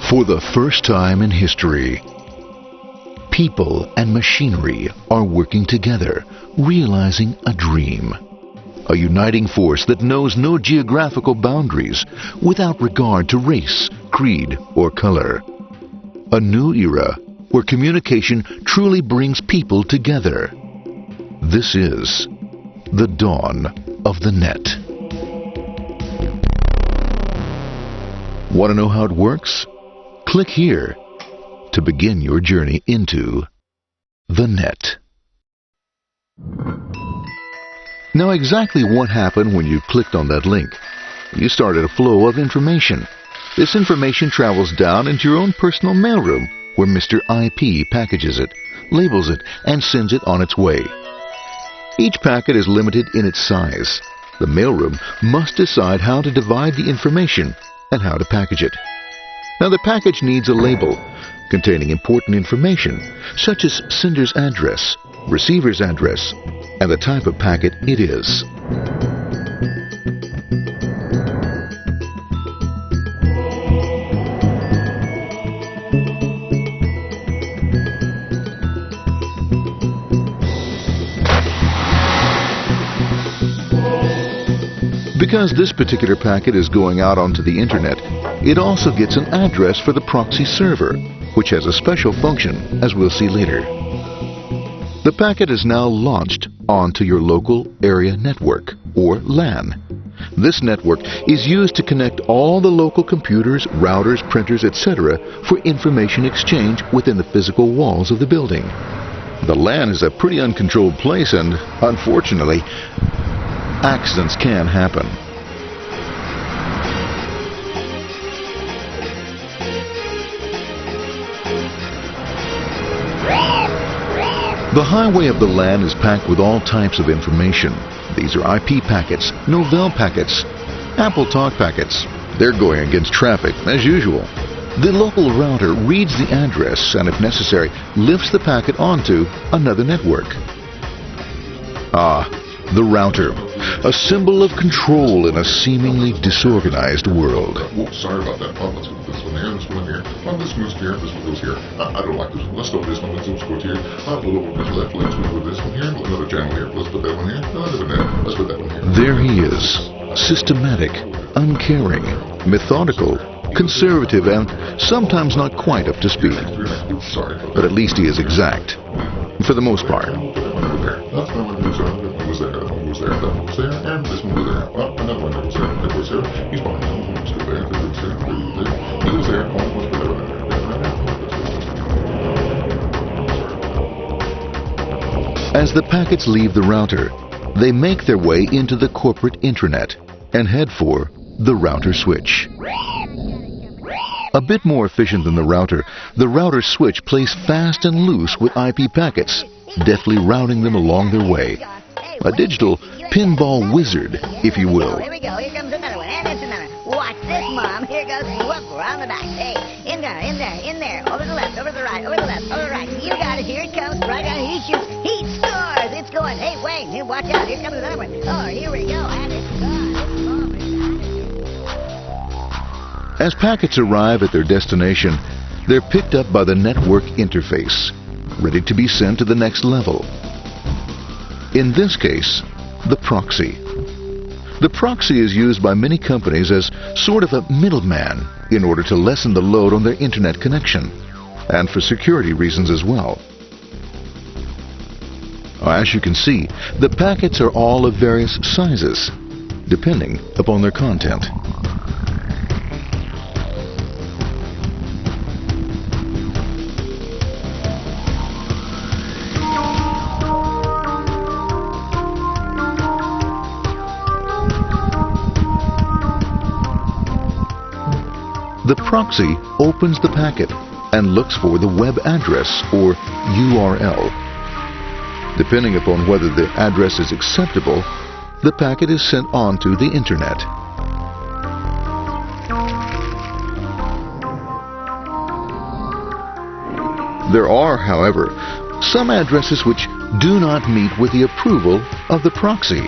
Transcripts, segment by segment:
For the first time in history, people and machinery are working together, realizing a dream. A uniting force that knows no geographical boundaries without regard to race, creed, or color. A new era where communication truly brings people together. This is the dawn of the net. Want to know how it works? Click here to begin your journey into the net. Now, exactly what happened when you clicked on that link? You started a flow of information. This information travels down into your own personal mailroom, where Mr. IP packages it, labels it, and sends it on its way. Each packet is limited in its size. The mailroom must decide how to divide the information and how to package it. Now, the package needs a label containing important information, such as sender's address, receiver's address, and the type of packet it is. Because this particular packet is going out onto the internet, it also gets an address for the proxy server, which has a special function, as we'll see later. The packet is now launched onto your local area network, or LAN. This network is used to connect all the local computers, routers, printers, etc. for information exchange within the physical walls of the building. The LAN is a pretty uncontrolled place, and unfortunately, accidents can happen. The highway of the LAN is packed with all types of information. These are IP packets, Novell packets, Apple Talk packets. They're going against traffic, as usual. The local router reads the address and, if necessary, lifts the packet onto another network. The router, a symbol of control in a seemingly disorganized world. Whoops, sorry about that. Let's put this one here, this one here. This goes here, this one goes here. I don't like this one. Let's go with this one. Let's go here. A little bit left. Let's go with this one here. Another channel here. Let's put that one here. Let's put that one here. There he is, systematic, uncaring, methodical, conservative, and sometimes not quite up to speed. But at least he is exact, for the most part. That's one was there, that one was there, that one was there, and this one was there. Another one was there, that was there. He's fine. That one was there, that was there, he was there. As the packets leave the router, they make their way into the corporate intranet and head for the router switch. A bit more efficient than the router switch plays fast and loose with IP packets, deftly routing them along their way. A digital pinball wizard, if you will. Here we go. Here comes another one. And it's another one. Watch this, Mom. Here goes. Whoop, around the back. Hey, in there, in there, in there. Over the left, over the right, over the left, over the right. You got it. Here it comes. Right on. He shoots. He scores. It's going. Hey, Wayne. Here, watch out. Here comes another one. Oh, here we go. And it's gone. As packets arrive at their destination, they're picked up by the network interface, ready to be sent to the next level. In this case, the proxy. The proxy is used by many companies as sort of a middleman in order to lessen the load on their internet connection, and for security reasons as well. As you can see, the packets are all of various sizes, depending upon their content. The proxy opens the packet and looks for the web address, or URL. Depending upon whether the address is acceptable, the packet is sent on to the internet. There are, however, some addresses which do not meet with the approval of the proxy,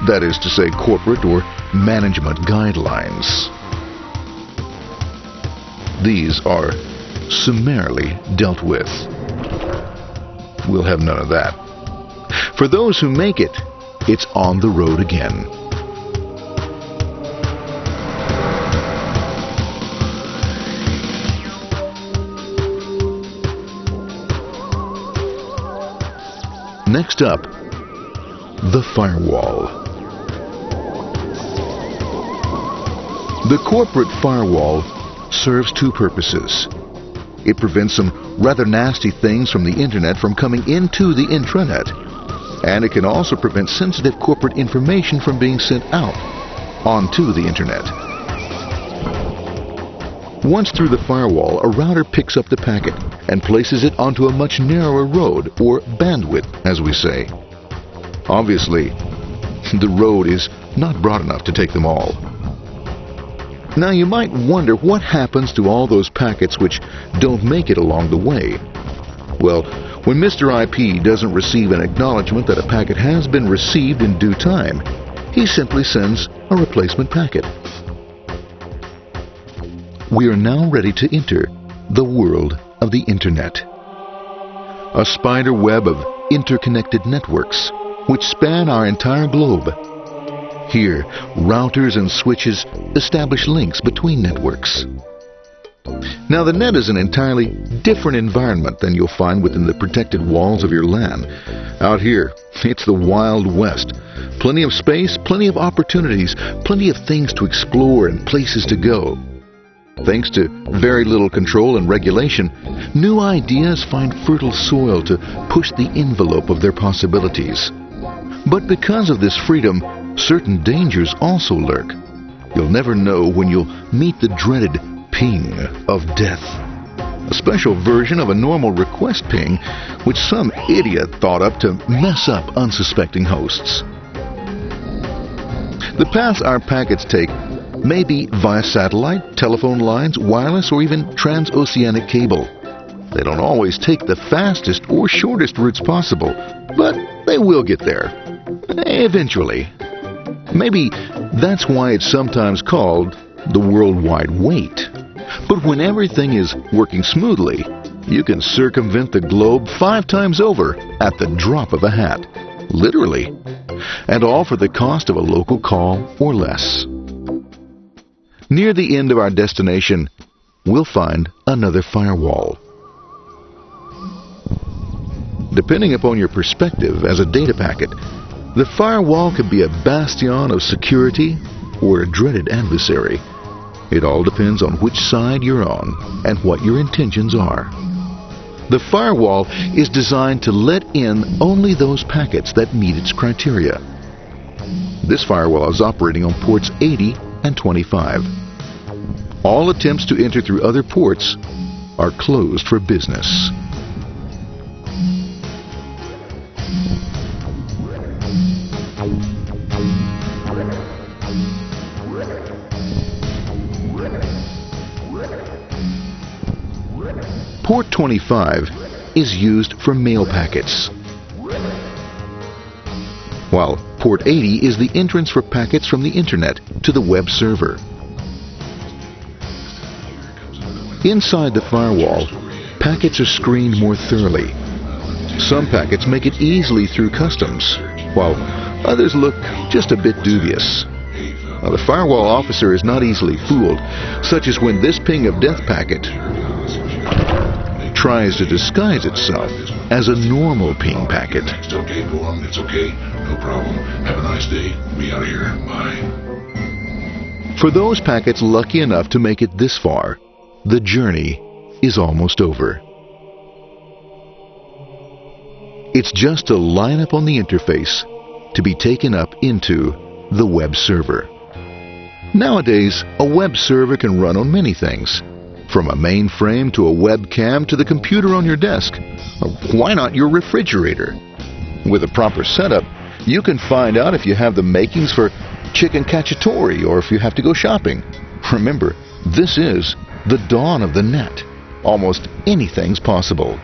that is to say, corporate or management guidelines. these are summarily dealt with. We'll have none of that. For those who make it, it's on the road again. Next up, the firewall. The corporate firewall serves two purposes. It prevents some rather nasty things from the internet from coming into the intranet, and it can also prevent sensitive corporate information from being sent out onto the internet. Once through the firewall, a router picks up the packet and places it onto a much narrower road, or bandwidth, as we say. Obviously, the road is not broad enough to take them all. Now you might wonder what happens to all those packets which don't make it along the way. Well, when Mr. IP doesn't receive an acknowledgement that a packet has been received in due time, he simply sends a replacement packet. We are now ready to enter the world of the Internet. A spider web of interconnected networks which span our entire globe. Here, routers and switches establish links between networks. Now, the net is an entirely different environment than you'll find within the protected walls of your LAN. Out here, it's the Wild West. Plenty of space, plenty of opportunities, plenty of things to explore and places to go. Thanks to very little control and regulation, new ideas find fertile soil to push the envelope of their possibilities. But because of this freedom, certain dangers also lurk. You'll never know when you'll meet the dreaded ping of death. A special version of a normal request ping, which some idiot thought up to mess up unsuspecting hosts. The paths our packets take may be via satellite, telephone lines, wireless, or even transoceanic cable. They don't always take the fastest or shortest routes possible, but they will get there. Eventually. Maybe that's why it's sometimes called the worldwide wait. But when everything is working smoothly, you can circumvent the globe 5 times over at the drop of a hat. Literally. And all for the cost of a local call or less. Near the end of our destination, we'll find another firewall. Depending upon your perspective as a data packet, the firewall can be a bastion of security or a dreaded adversary. It all depends on which side you're on and what your intentions are. The firewall is designed to let in only those packets that meet its criteria. This firewall is operating on ports 80 and 25. All attempts to enter through other ports are closed for business. Port 25 is used for mail packets, while Port 80 is the entrance for packets from the Internet to the web server. Inside the firewall, packets are screened more thoroughly. Some packets make it easily through customs, while others look just a bit dubious. Now, the firewall officer is not easily fooled, such as when this ping of death packet tries to disguise itself as a normal ping packet. It's okay, go on. It's okay. No problem. Have a nice day. We out of here. Bye. For those packets lucky enough to make it this far, the journey is almost over. It's just a line up on the interface to be taken up into the web server. Nowadays, a web server can run on many things, from a mainframe to a webcam to the computer on your desk. Why not your refrigerator? With a proper setup, you can find out if you have the makings for chicken cacciatore or if you have to go shopping. Remember, this is the dawn of the net. Almost anything's possible.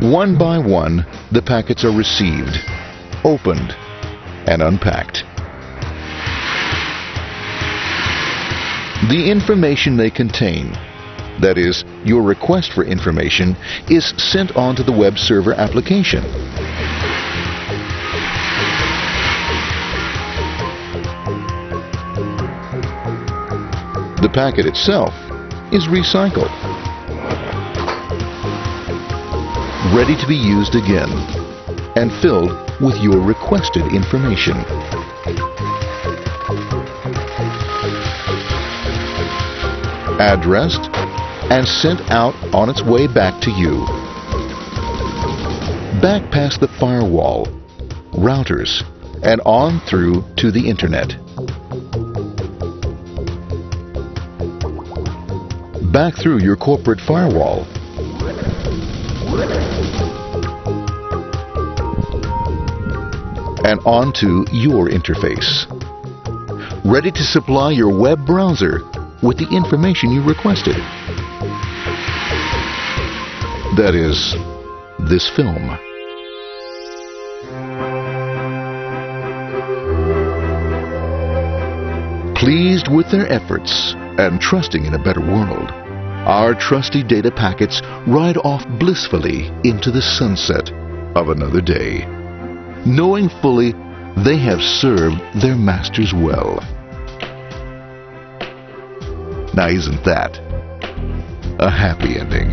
One by one, the packets are received, opened, and unpacked. The information they contain, that is, your request for information, is sent on to the web server application. The packet itself is recycled, ready to be used again, and filled with your requested information. Addressed and sent out on its way back to you. Back past the firewall, routers, and on through to the internet. Back through your corporate firewall. And onto your interface. Ready to supply your web browser with the information you requested. That is, this film. Pleased with their efforts and trusting in a better world, our trusty data packets ride off blissfully into the sunset of another day, knowing fully they have served their masters well. Now, isn't that a happy ending?